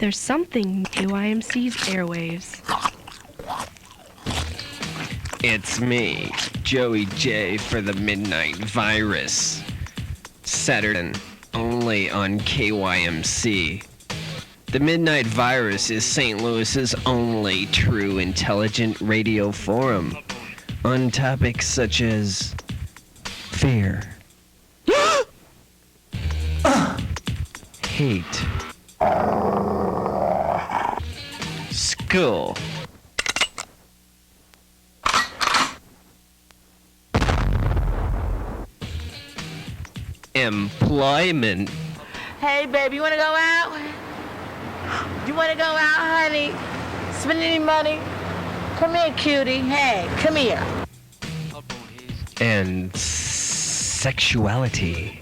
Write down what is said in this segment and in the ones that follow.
There's something KYMC's airwaves. It's me, Joey J for the Midnight Virus. Saturday, only on KYMC. The Midnight Virus is St. Louis's only true intelligent radio forum on topics such as fear, hate, school, employment. Hey, baby, you want to go out? You want to go out, honey? Spend any money? Come here, cutie. Hey, come here. And sexuality.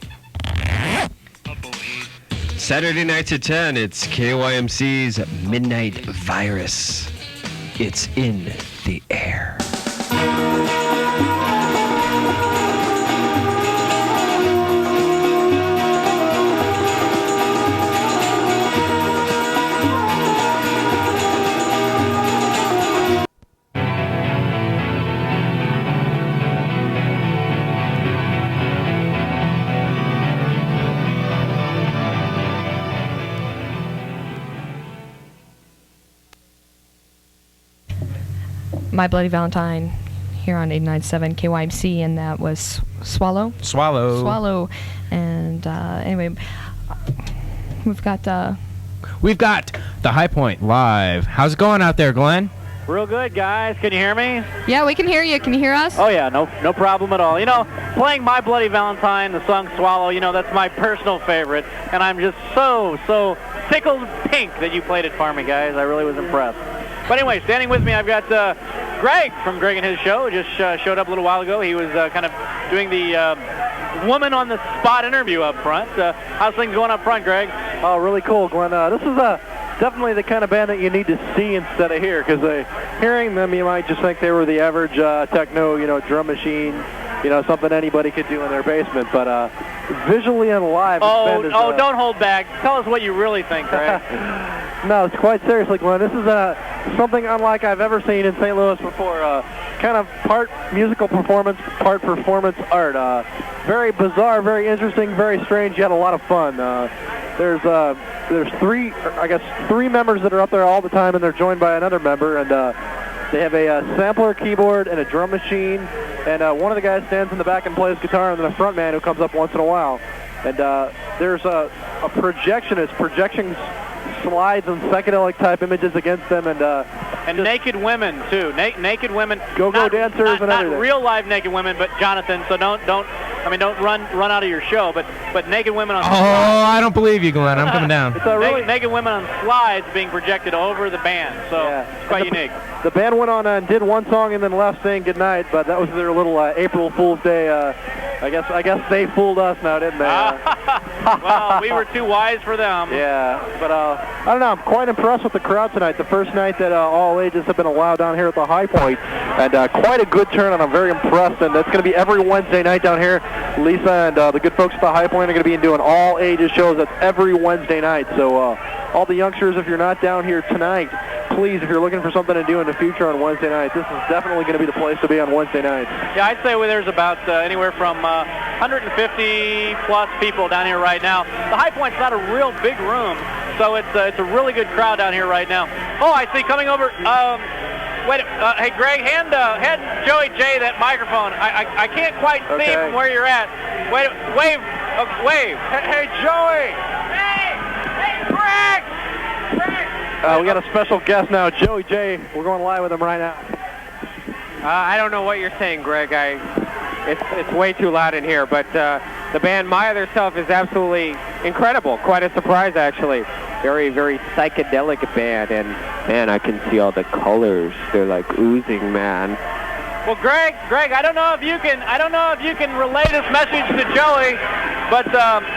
Saturday nights at 10, it's KYMC's Midnight Virus. It's in the air. My Bloody Valentine here on 89.7 KYMC, and that was Swallow. And anyway, we've got the High Point live. How's it going out there, Glenn? Real good, guys. Can you hear me? Yeah, we can hear you. Can you hear us? Oh, yeah, no problem at all. You know, playing My Bloody Valentine, the song Swallow, you know, that's my personal favorite, and I'm just so tickled pink that you played it for me, guys. I really was impressed. But anyway, standing with me, I've got Greg from Greg and His Show. Just showed up a little while ago. He was kind of doing the woman on the spot interview up front. How's things going up front, Greg? Oh, really cool, Glenn. This is definitely the kind of band that you need to see instead of hear, because hearing them, you might just think they were the average techno, you know, drum machine, you know, something anybody could do in their basement. But visually and live, this band is, don't hold back. Tell us what you really think, Greg. No, it's quite seriously, Glenn. This is something unlike I've ever seen in St. Louis before. Kind of part musical performance, part performance art. Very bizarre, very interesting, very strange, yet a lot of fun. There's three members that are up there all the time, and they're joined by another member, and they have a sampler, keyboard, and a drum machine, and one of the guys stands in the back and plays guitar, and then a front man who comes up once in a while. And there's a projectionist projecting slides and psychedelic type images against them, and naked women too. Naked women. Go-go dancers and everything. Not real live naked women, but Jonathan. So don't run out of your show. But naked women on. I don't believe you, Glenn. I'm coming down. It's really naked women on slides being projected over the band. So yeah. It's quite unique. The band went on and did one song and then left saying goodnight, but that was their little April Fool's Day. I guess they fooled us now, didn't they? Well, we were too wise for them. Yeah, but I don't know. I'm quite impressed with the crowd tonight. The first night that all ages have been allowed down here at the High Point, and quite a good turnout. I'm very impressed, and that's going to be every Wednesday night down here. Lisa and the good folks at the High Point are going to be doing all ages shows. That's every Wednesday night. So all the youngsters, if you're not down here tonight, please, if you're looking for something to do in the future on Wednesday night, this is definitely going to be the place to be on Wednesday nights. Yeah, I'd say there's about anywhere from 150 plus people down here right now. The High Point's not a real big room, so it's a really good crowd down here right now. Oh, I see coming over. Wait, hey Greg, hand Joey J that microphone. I can't quite see from where you're at. Wait, wave. Hey Joey. Hey Greg. We got a special guest now, Joey J. We're going live with him right now. I don't know what you're saying, Greg. It's way too loud in here, but the band My Other Self is absolutely incredible. Quite a surprise, actually. Very, very psychedelic band, and man, I can see all the colors. They're like oozing, man. Well, Greg, I don't know if you can relay this message to Joey, but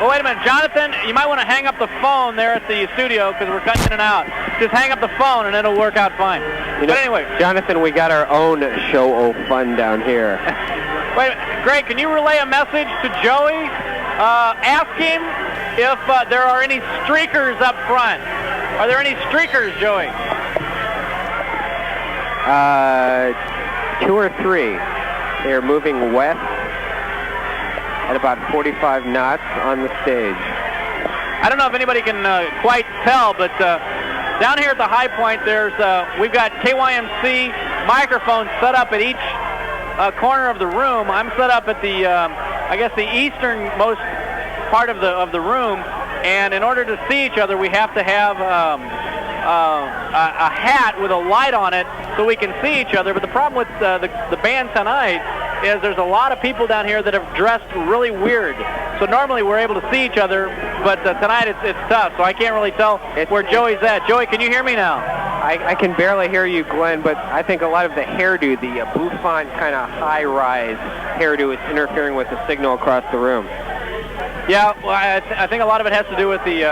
wait a minute, Jonathan, you might want to hang up the phone there at the studio because we're cutting in and out. Just hang up the phone and it'll work out fine. But anyway, Jonathan, we got our own show of fun down here. Wait, Greg, can you relay a message to Joey? Ask him if there are any streakers up front. Are there any streakers, Joey? 2 or 3. They're moving west at about 45 knots on the stage. I don't know if anybody can quite tell, but down here at the high point, we've got KYMC microphones set up at each corner of the room. I'm set up at the, I guess, the easternmost part of the room, and in order to see each other, we have to have a hat with a light on it so we can see each other. But the problem with the band tonight is there's a lot of people down here that have dressed really weird. So normally we're able to see each other, but tonight it's tough, so I can't really tell where Joey's at. Joey, can you hear me now? I can barely hear you, Glenn, but I think a lot of the hairdo, the bouffant kind of high-rise hairdo, is interfering with the signal across the room. Yeah, well, I think a lot of it has to do with the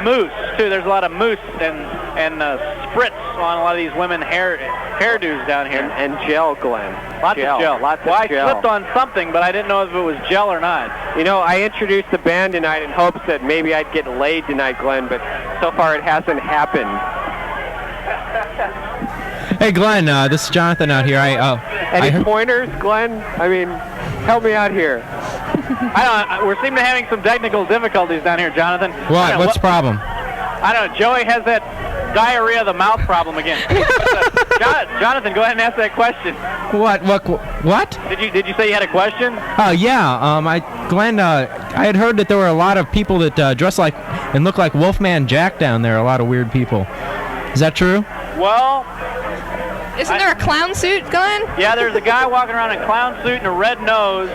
mousse, too. There's a lot of mousse and spritz on a lot of these women hairdos down here. And gel, Glenn. Lots of gel. Lots of well, gel. I slipped on something, but I didn't know if it was gel or not. You know, I introduced the band tonight in hopes that maybe I'd get laid tonight, Glenn, but so far it hasn't happened. Hey, Glenn, this is Jonathan out here. Any pointers, Glenn? I mean, help me out here. We're seeming to having some technical difficulties down here, Jonathan. What? What's the problem? I don't know. Joey has that diarrhea of the mouth problem again. Jonathan, go ahead and ask that question. What? Did you say you had a question? Oh, yeah. Glenn, I had heard that there were a lot of people that dress like and look like Wolfman Jack down there. A lot of weird people. Is that true? Well, isn't there a clown suit, Glenn? Yeah, there's a guy walking around in a clown suit and a red nose.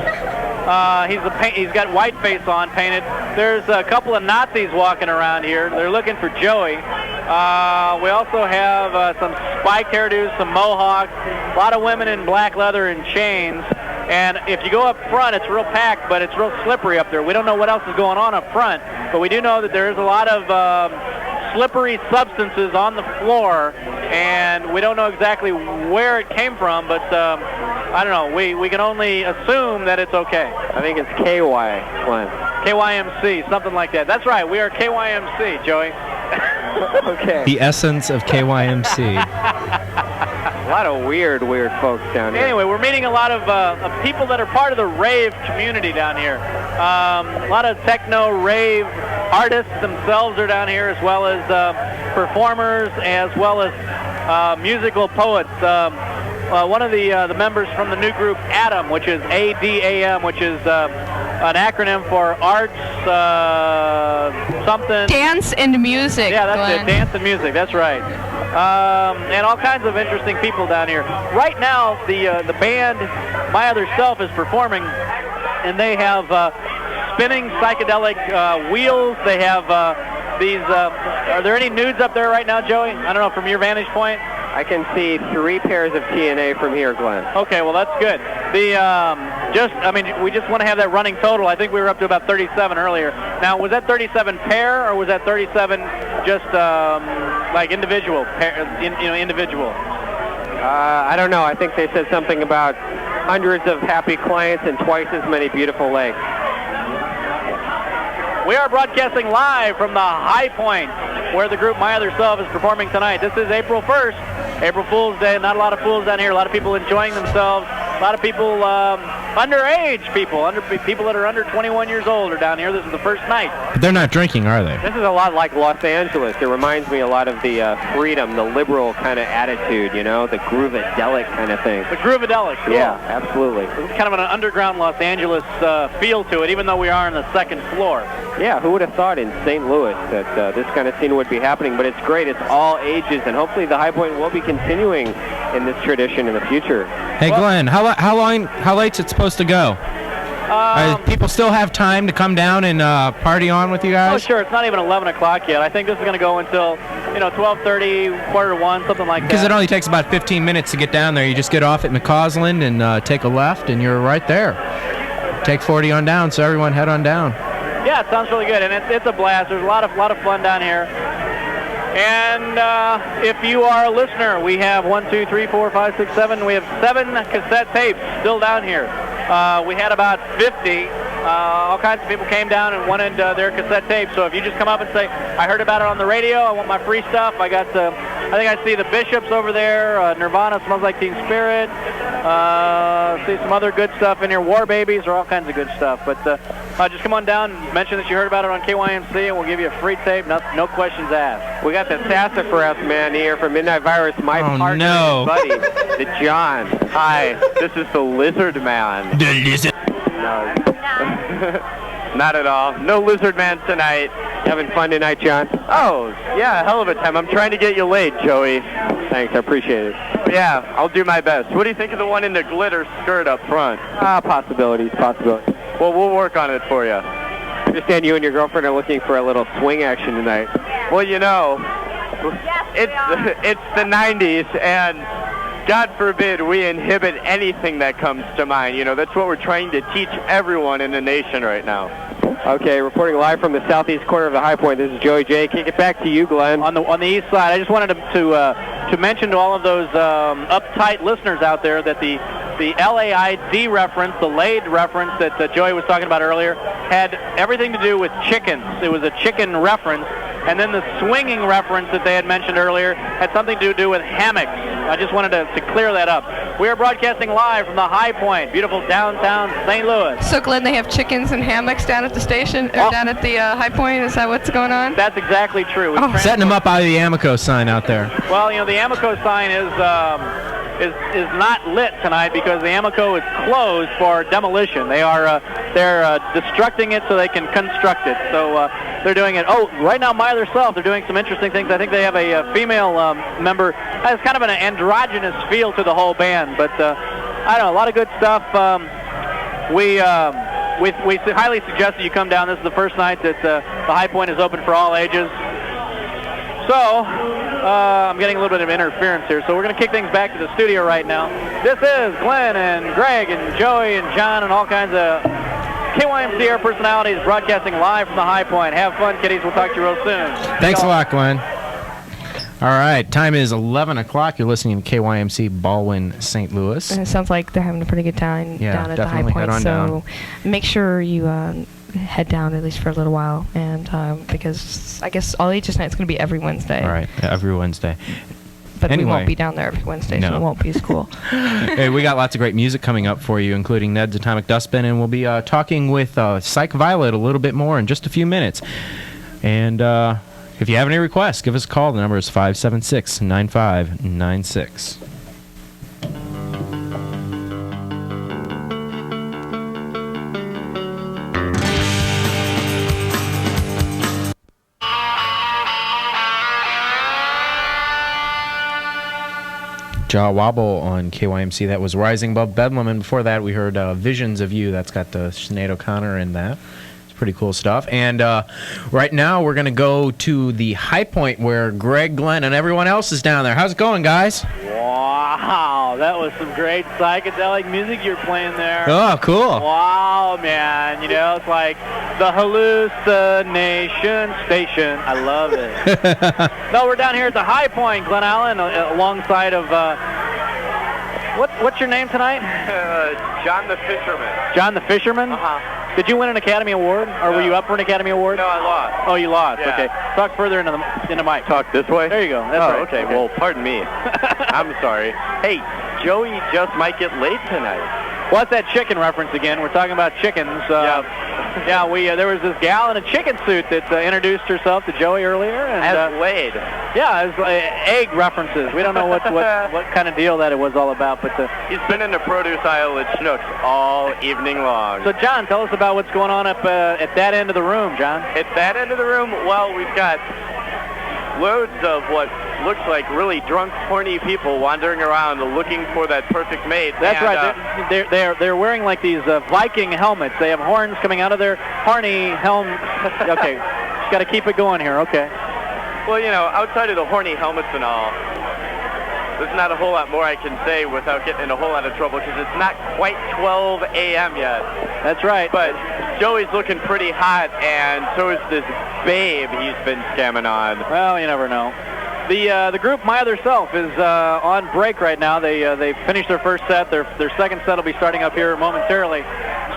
He's got white face on, painted. There's a couple of Nazis walking around here. They're looking for Joey. We also have some spiked hairdos, some mohawks, a lot of women in black leather and chains. And if you go up front, it's real packed, but it's real slippery up there. We don't know what else is going on up front, but we do know that there is a lot of slippery substances on the floor, and we don't know exactly where it came from, but I don't know. We can only assume that it's okay. I think it's KY, Glenn. KYMC, something like that. That's right. We are KYMC, Joey. Okay. The essence of KYMC. A lot of weird folks down here. Anyway, we're meeting a lot of people that are part of the rave community down here. A lot of techno rave artists themselves are down here, as well as performers, as well as musical poets. One of the members from the new group ADAM, which is ADAM, which is an acronym for arts something. Dance and music. Yeah, that's Glenn. it. Dance and music. That's right. And all kinds of interesting people down here. Right now, the band My Other Self is performing, and they have spinning psychedelic wheels. They have these. Are there any nudes up there right now, Joey? I don't know, from your vantage point. I can see 3 pairs of TNA from here, Glenn. Okay, well that's good. We just want to have that running total. I think we were up to about 37 earlier. Now, was that 37 pair, or was that 37 just like individual? Individual. I don't know. I think they said something about hundreds of happy clients and twice as many beautiful legs. We are broadcasting live from the High Point, where the group My Other Self is performing tonight. This is April 1st, April Fool's Day. Not a lot of fools down here. A lot of people enjoying themselves. A lot of people, underage people, people that are under 21 years old are down here. This is the first night. But they're not drinking, are they? This is a lot like Los Angeles. It reminds me a lot of the freedom, the liberal kind of attitude, you know, the groovadelic kind of thing. The groovadelic, cool. Yeah, absolutely. It's kind of an underground Los Angeles feel to it, even though we are on the second floor. Yeah, who would have thought in St. Louis that this kind of scene would be happening? But it's great. It's all ages, and hopefully the High Point will be continuing in this tradition in the future. Hey, Glenn, how late's it supposed to go? People still have time to come down and party on with you guys? Oh, sure. It's not even 11 o'clock yet. I think this is going to go until, 12:30, 1:45, something like that. Because it only takes about 15 minutes to get down there. You just get off at McCausland and take a left, and you're right there. Take 40 on down, so everyone head on down. Yeah, it sounds really good, and it's a blast. There's a lot of fun down here. And if you are a listener, we have 1, 2, 3, 4, 5, 6, 7. We have 7 cassette tapes still down here. We had about 50, All kinds of people came down and wanted their cassette tape. So if you just come up and say, I heard about it on the radio, I want my free stuff. I got, I think I see the Bishops over there, Nirvana, Smells Like Teen Spirit. See some other good stuff in here, War Babies, or all kinds of good stuff. But just come on down and mention that you heard about it on KYMC, and we'll give you a free tape, no questions asked. We got the Sassafras man here from Midnight Virus, my partner and buddy, the John. Hi, this is the Lizard Man. The Lizard. No. Not at all. No Lizard Man tonight. Having fun tonight, John? Oh, yeah, hell of a time. I'm trying to get you laid, Joey. Thanks, I appreciate it. Yeah, I'll do my best. What do you think of the one in the glitter skirt up front? Possibilities. Well, we'll work on it for you. I understand you and your girlfriend are looking for a little swing action tonight. Well, you know, it's the 90s, and God forbid we inhibit anything that comes to mind. You know, that's what we're trying to teach everyone in the nation right now. Okay, reporting live from the southeast corner of the High Point. This is Joey J. Kick it back to you, Glenn. On the east side, I just wanted to mention to all of those uptight listeners out there that the LAID reference, the LAID reference that Joey was talking about earlier, had everything to do with chickens. It was a chicken reference. And then the swinging reference that they had mentioned earlier had something to do with hammocks. I just wanted to clear that up. We are broadcasting live from the High Point, beautiful downtown St. Louis. So, Glenn, they have chickens and hammocks down at the station, or down at the High Point? Is that what's going on? That's exactly true. Setting them up by the Amoco sign out there. Well, you know, the Amoco sign is not lit tonight because the Amoco is closed for demolition. They're destructing it so they can construct it. So they're doing it. Oh, right now, by themselves, they're doing some interesting things. I think they have a female member. Has kind of an androgynous feel to the whole band, but I don't know, a lot of good stuff. We highly suggest that you come down. This is the first night that the High Point is open for all ages. So, I'm getting a little bit of interference here, so we're going to kick things back to the studio right now. This is Glenn and Greg and Joey and John and all kinds of KYMC air personalities broadcasting live from the High Point. Have fun, kiddies. We'll talk to you real soon. Thanks a lot, Glenn. All right, time is 11 o'clock. You're listening to KYMC Baldwin, St. Louis. And it sounds like they're having a pretty good time down at the High Point. Head on down. Make sure you head down at least for a little while, and because I guess all ages night is going to be every Wednesday. All right, every Wednesday. But anyway, we won't be down there every Wednesday, so it won't be as cool. Hey, we got lots of great music coming up for you, including Ned's Atomic Dustbin, and we'll be talking with Psych Violet a little bit more in just a few minutes. And if you have any requests, give us a call. The number is 576-9596. Jaw Wobble on KYMC. That was Rising Above Bedlam, and before that we heard Visions of You. That's got the Sinead O'Connor in that. It's pretty cool stuff. And right now we're going to go to the High Point where Greg, Glenn, and everyone else is down there. How's it going, guys? Wow, that was some great psychedelic music you're playing there. Oh, cool. Wow, man. You know, it's like the hallucination station. I love it. No, we're down here at the High Point, Glen Allen, alongside of, what's your name tonight? John the Fisherman. John the Fisherman? Uh-huh. Did you win an Academy Award, or were you up for an Academy Award? No, I lost. Oh, you lost. Yeah. Okay. Talk further into the mic. Talk this way? There you go. That's right. Okay. Well, pardon me. I'm sorry. Hey, Joey just might get late tonight. Well, that's that chicken reference again. We're talking about chickens. Yeah, there was this gal in a chicken suit that introduced herself to Joey earlier. And, as laid. Yeah, it was egg references. We don't know what kind of deal that it was all about. But he's been in the produce aisle at Schnucks all evening long. So, John, tell us about what's going on up at that end of the room, John. At that end of the room, well, we've got loads of what looks like really drunk, horny people wandering around looking for that perfect mate. That's right. They're wearing like these Viking helmets. They have horns coming out of their horny helm. Okay, just got to keep it going here. Okay. Well, you know, outside of the horny helmets and all, there's not a whole lot more I can say without getting in a whole lot of trouble because it's not quite 12 a.m. yet. That's right. But Joey's looking pretty hot, and so is this babe he's been scamming on. Well, you never know. The group My Other Self is on break right now. They finished their first set. Their second set will be starting up here momentarily.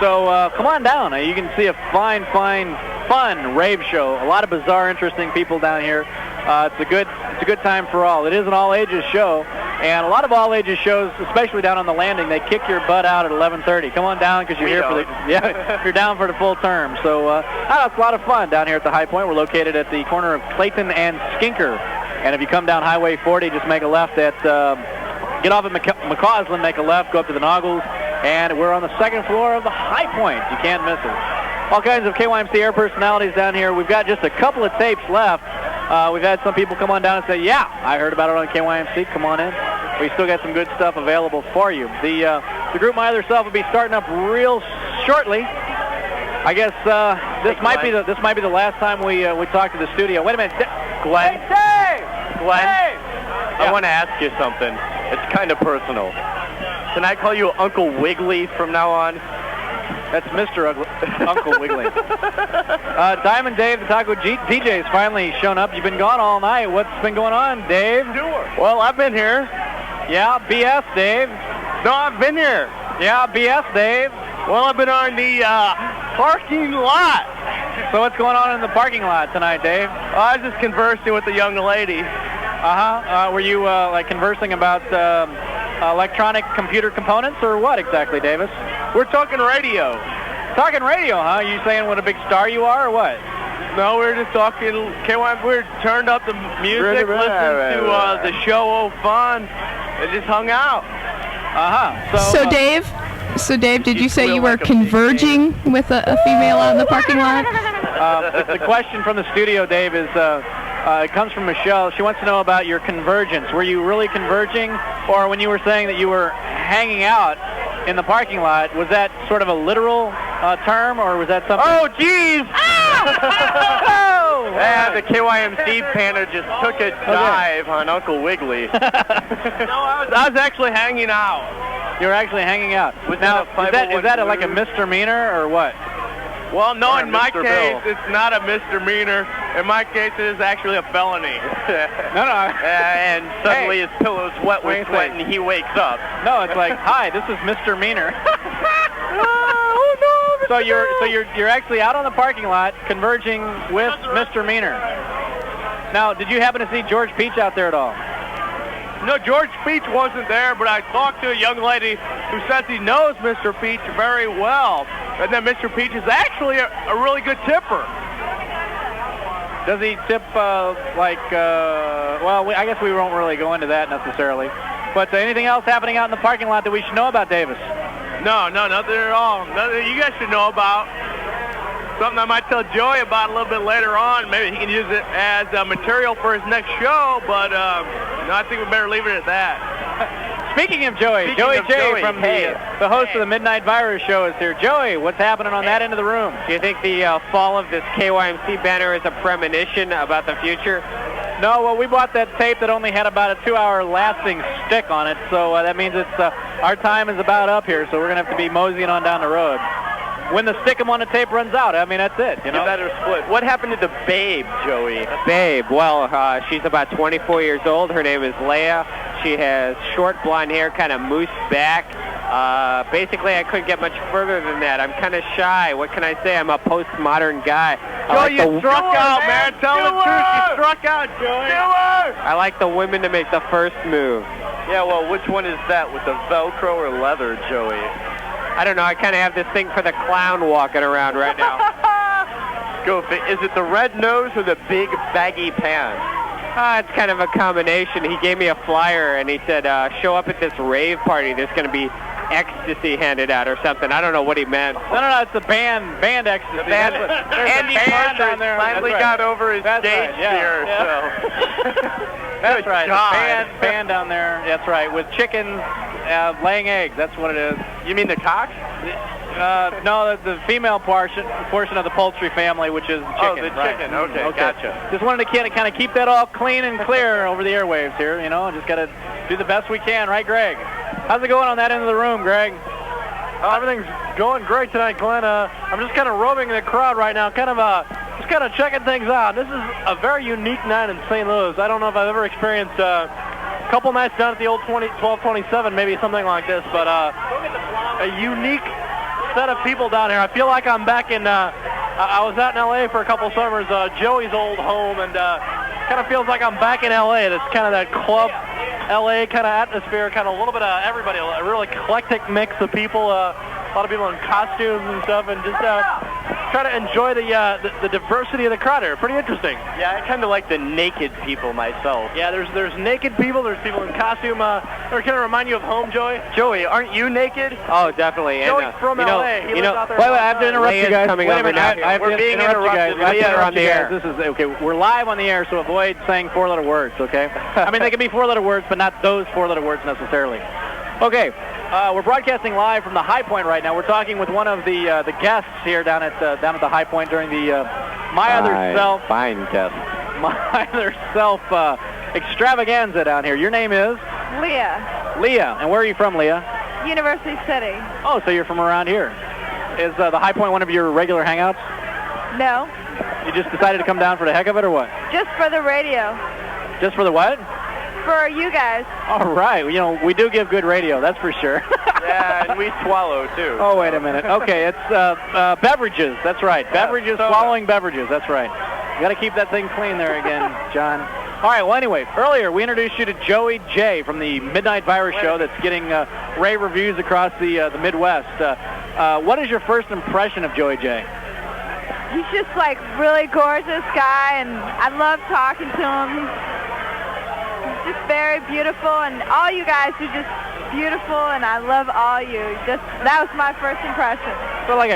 So come on down. You can see a fine, fun rave show. A lot of bizarre, interesting people down here. It's a good time for all. It is an all-ages show, and a lot of all-ages shows, especially down on the landing, they kick your butt out at 11:30. Come on down because you're here for you're down for the full term. So it's a lot of fun down here at the High Point. We're located at the corner of Clayton and Skinker, and if you come down Highway 40, just make a left at get off at McCausland, make a left, go up to the Noggles, and we're on the second floor of the High Point. You can't miss it. All kinds of KYMC air personalities down here. We've got just a couple of tapes left. We've had some people come on down and say, yeah, I heard about it on KYMC. Come on in. We still got some good stuff available for you. The group My Other Self will be starting up real shortly. I guess this might be the last time we talk to the studio. Wait a minute, Glenn. Glenn, I want to ask you something. It's kind of personal. Can I call you Uncle Wiggly from now on? That's Mr. Uncle Wiggly. Diamond Dave, the Taco DJ, has finally shown up. You've been gone all night. What's been going on, Dave? Well, I've been here. Yeah, BS, Dave. No, I've been here. Yeah, BS, Dave. Well, I've been on the parking lot. So what's going on in the parking lot tonight, Dave? I was just conversing with a young lady. Were you like conversing about electronic computer components or what exactly, Davis? We're talking radio. Talking radio, huh? You saying what a big star you are or what? No, we're just talking KYM. We're turned up the music, listened to the show, fun, and just hung out. So Dave, did you say you were converging with a female out in the parking lot? The question from the studio, Dave, is it comes from Michelle. She wants to know about your convergence. Were you really converging, or when you were saying that you were hanging out in the parking lot, was that sort of a literal term, or was that something? Oh, geez! Yeah, the KYMC panel just took a dive on Uncle Wiggly. No, I was actually hanging out. You were actually hanging out. Now, is that like a misdemeanor or what? Well, no, in my case, it's not a misdemeanor. In my case, it is actually a felony. No. And suddenly his pillow's wet with sweat and he wakes up. No, it's like, hi, this is Mr. Meaner. So you're actually out on the parking lot converging with Mr. Meaner. Now, did you happen to see George Peach out there at all? No, George Peach wasn't there, but I talked to a young lady who says he knows Mr. Peach very well, and that Mr. Peach is actually a really good tipper. Does he tip well, I guess we won't really go into that necessarily. But anything else happening out in the parking lot that we should know about, Davis? No, nothing at all. Nothing you guys should know about. Something I might tell Joey about a little bit later on. Maybe he can use it as material for his next show, but no, I think we better leave it at that. Speaking of Joey, Joey J from the host of the Midnight Virus show is here. Joey, what's happening on that end of the room? Do you think the fall of this KYMC banner is a premonition about the future? No, well, we bought that tape that only had about a 2-hour lasting stick on it, so that means it's our time is about up here, so we're going to have to be moseying on down the road. When the stick-em on the tape runs out, I mean, that's it, you know? You better split. What happened to the babe, Joey? Babe, well, she's about 24 years old. Her name is Leia. She has short blonde hair, kind of moose back. Basically, I couldn't get much further than that. I'm kind of shy. What can I say? I'm a postmodern guy. Joey, you struck out, man. Tell the truth. You struck out, Joey. I like the women to make the first move. Yeah, well, which one is that, with the Velcro or leather, Joey? I don't know. I kind of have this thing for the clown walking around right now. Go. Is it the red nose or the big baggy pants? It's kind of a combination. He gave me a flyer and he said, show up at this rave party. There's going to be ecstasy handed out or something. I don't know what he meant. No, it's the band ecstasy. Andy Parker finally got over his stage fear. That's right. Band down there. That's right. With chickens laying eggs. That's what it is. You mean the cock? No, the female portion of the poultry family, which is chicken. Oh, the chicken. Right. Okay, gotcha. Just wanted to kind of keep that all clean and clear over the airwaves here. You know, just got to do the best we can, right, Greg? How's it going on that end of the room, Greg? Everything's going great tonight, Glenn. I'm just kind of roaming the crowd right now, just kind of checking things out. This is a very unique night in St. Louis. I don't know if I've ever experienced a couple nights down at the old 1227, maybe something like this, but a unique set of people down here. I feel like I'm back in, I was out in L.A. for a couple summers, Joey's old home, and kind of feels like I'm back in L.A. It's kind of that club L.A. kind of atmosphere, kind of a little bit of everybody, a real eclectic mix of people, a lot of people in costumes and stuff, and just try to enjoy the diversity of the crowd here. Pretty interesting. Yeah, I kind of like the naked people myself. Yeah, there's naked people, there's people in costume. Or kind of remind you of home, Joey? Joey, aren't you naked? Oh, definitely. Joey's from LA. He lives out there. Wait, I have to interrupt you guys. Wait a minute, I have to being interrupt you guys. interrupted. Leah, on the air. This is okay. We're live on the air, so avoid saying four-letter words. Okay? I mean, they can be four-letter words, but not those four-letter words necessarily. Okay. We're broadcasting live from the High Point right now. We're talking with one of the guests here down at the High Point during the My Other Self extravaganza down here. Your name is? Leah. Leah. And where are you from, Leah? University City. Oh, so you're from around here. Is the High Point one of your regular hangouts? No. You just decided to come down for the heck of it, or what? Just for the radio. Just for the what? For you guys. All right. You know, we do give good radio, that's for sure. Yeah, and we swallow, too. Oh, wait a minute. Okay, it's beverages. That's right. Beverages, swallowing beverages. That's right. You got to keep that thing clean there again, John. All right, well, anyway, earlier we introduced you to Joey J from the Midnight Virus Show that's getting rave reviews across the Midwest. What is your first impression of Joey J? He's just like really gorgeous guy, and I love talking to him. He's just very beautiful, and all you guys are just beautiful, and I love all you. That was my first impression. So like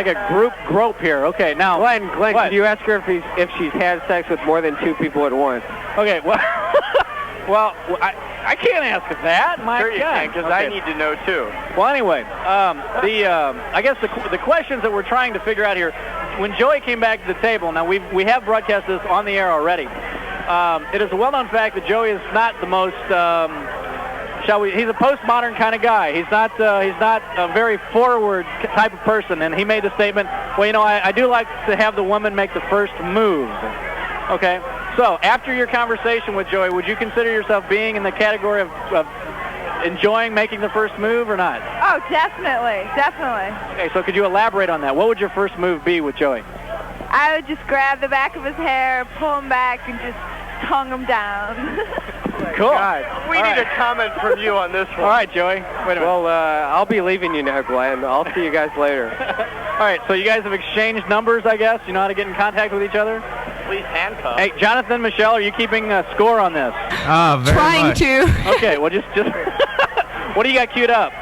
a group grope here. Okay, now Glenn, could you ask her if she's had sex with more than two people at once? Okay, well, I can't ask that. My sure you God, can, because I need to know too. Well, anyway, I guess the questions that we're trying to figure out here. When Joey came back to the table, now we have broadcast this on the air already. It is a well-known fact that Joey is not the most, he's a postmodern kind of guy. He's not a very forward type of person, and he made the statement, well, you know, I do like to have the woman make the first move. Okay, so after your conversation with Joey, would you consider yourself being in the category of enjoying making the first move or not? Oh, definitely. Okay, so could you elaborate on that? What would your first move be with Joey? I would just grab the back of his hair, pull him back, and just tongue him down. Cool. God. We need a comment from you on this one. All right, Joey. Wait a minute. Well, I'll be leaving you now, Glenn. I'll see you guys later. All right, so you guys have exchanged numbers, I guess? You know how to get in contact with each other? Please handcuff. Hey, Jonathan, Michelle, are you keeping score on this? Very Trying much. to. Okay, well, just what do you got queued up?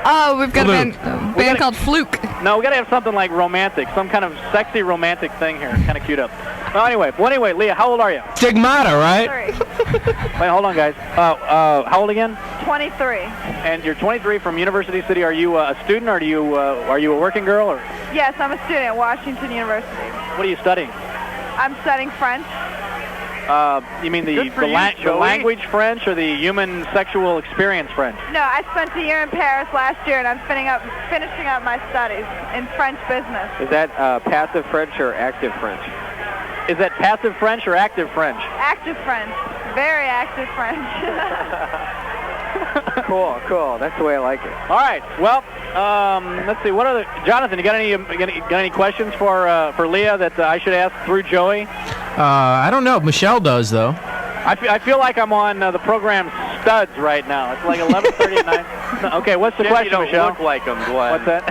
Oh, we've got a band called Fluke. No, we got to have something like romantic, some kind of sexy romantic thing here, kind of queued up. Well, anyway, Leah, how old are you? Stigmata, right? 23. Wait, hold on, guys. How old again? 23. And you're 23 from University City. Are you a student, or are you a working girl, or Yes, I'm a student at Washington University. what are you studying? I'm studying French. You mean the Joey. language French or the human sexual experience French? No, I spent a year in Paris last year, and I'm finishing up my studies in French business. Is that passive French or active French? Is that passive French or active French? Active French. Very active French. Cool. That's the way I like it. All right. Well, let's see. What other Jonathan? You got any questions for Leah that I should ask through Joey? I don't know. Michelle does, though. I feel like I'm on the program Studs right now. It's like 11:30 at night. Okay, what's the question, you don't Michelle? look like him, Glenn. What's that?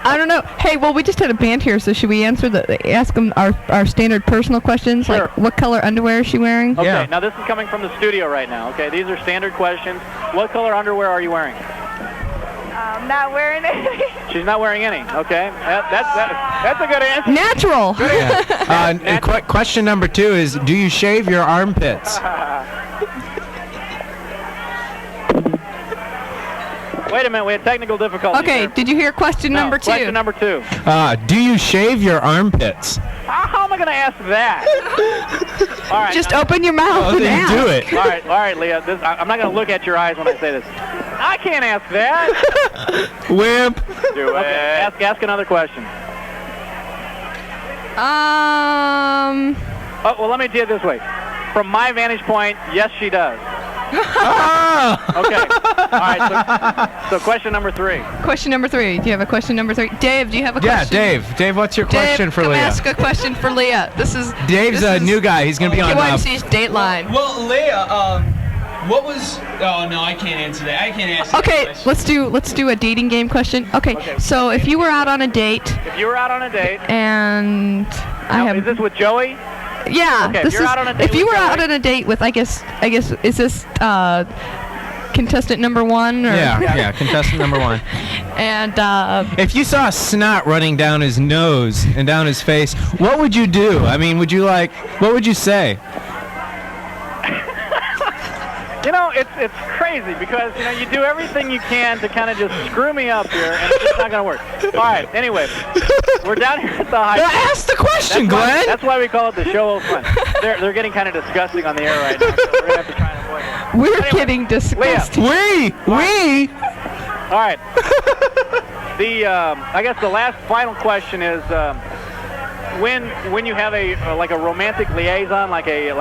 I don't know. Hey, well, we just had a band here, so should we ask them our standard personal questions? Sure. Like, what color underwear is she wearing? Okay, Yeah. now this is coming from the studio right now. Okay, these are standard questions. What color underwear are you wearing? I'm not wearing any. She's not wearing any. Okay, that's a good answer. Natural. Question number 2 is, do you shave your armpits? Wait a minute, we had technical difficulties. Okay, there. did you hear question No, number 2? Question number 2. Do you shave your armpits? How am I going to ask that? All right. Just open your mouth and then ask. do it. All right, Leah. I'm not going to look at your eyes when I say this. I can't ask that. Wimp. Do it. Okay, ask another question. Um. Oh, well, let me do it this way. From my vantage point, yes, she does. Okay. All right. So question number 3. Question number 3. Do you have a question number 3? Dave, do you have a question? Yeah, Dave, what's your question for come Leah? ask a question for Leah. Dave's a new guy. He's going to be on KYMC's Dateline. Well, Leah, what was? Oh no, I can't answer that. I can't answer. Okay, that question. let's do a dating game question. Okay, so if you were out on a date. If you were out on a date. And Is this with Joey? Yeah. Okay, This if you're out on a date if you with were out Joey. on a date with, I guess, is this contestant number 1? Or? Yeah, contestant number 1. And if you saw snot running down his nose and down his face, what would you do? I mean, what would you say? You know, it's crazy because, you know, you do everything you can to kind of just screw me up here, and it's just not going to work. All right, anyway, we're down here at the high. Ask the question, Glenn. That's why we call it the show of fun. They're getting kind of disgusting on the air right now, so we're going to have to try and avoid it. We're getting disgusting. We. All right. I guess the last final question is, when you have a romantic liaison, like a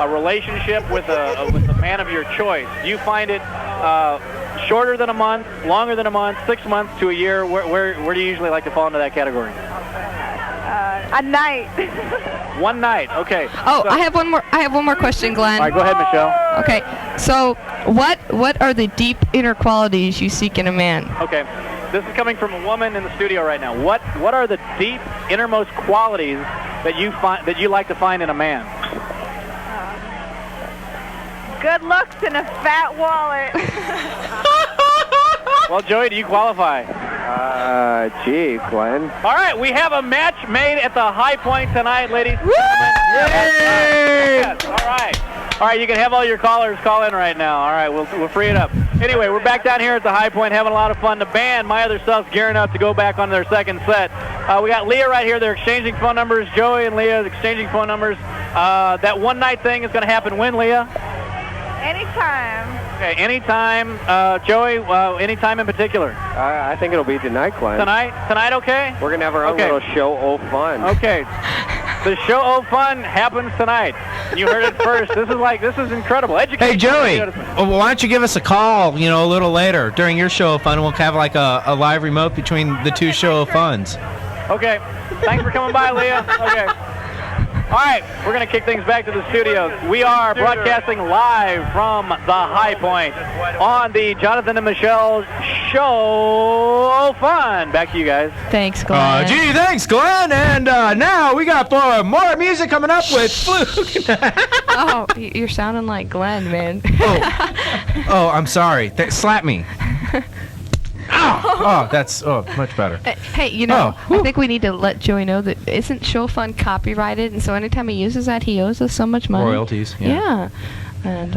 relationship with a man of your choice, do you find it shorter than a month, longer than a month, 6 months to a year? Where do you usually like to fall into that category? A night. 1 night. Okay. Oh, I have one more question, Glenn. All right, go ahead, Michelle. Okay. So, what are the deep inner qualities you seek in a man? Okay. This is coming from a woman in the studio right now. What are the deep innermost qualities that you like to find in a man? Good looks and a fat wallet. Well, Joey, do you qualify? Gee, Glenn. All right, we have a match made at the High Point tonight, ladies and gentlemen. Yes, all right. All right, you can have all your callers call in right now. All right, we'll free it up. Anyway, we're back down here at the High Point having a lot of fun. The band, My Other Self's gearing up to go back on their second set. We got Leah right here. They're exchanging phone numbers. Joey and Leah exchanging phone numbers. That one night thing is going to happen when, Leah? Anytime. Okay, anytime. Joey, anytime in particular? I think it'll be tonight, Glenn. Tonight, okay? We're going to have our own little show of fun. Okay. The show of fun happens tonight. You heard it first. This is incredible. Hey, Joey, why don't you give us a call, a little later during your show of fun. We'll have like a live remote between the two show of funs. Okay. Thanks for coming by, Leah. Okay. All right, we're going to kick things back to the studios. We are broadcasting live from the High Point on the Jonathan and Michelle Show Fun. Back to you guys. Thanks, Glenn. Thanks, Glenn. And now we got more music coming up with Fluke. Oh, you're sounding like Glenn, man. Oh, I'm sorry. Slap me. Oh, that's much better. Hey, I think we need to let Joey know that isn't Show Fun copyrighted, and so anytime he uses that, he owes us so much money. Royalties, yeah. And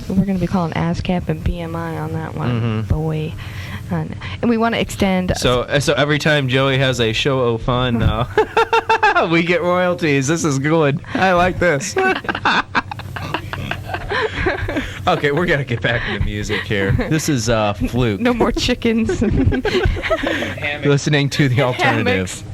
we're going to be calling ASCAP and BMI on that one, boy. And we want to extend. So every time Joey has a show of fun, we get royalties. This is good. I like this. Okay, we're gonna get back to the music here. This is Fluke. No more chickens. Listening to the alternative. Hammocks.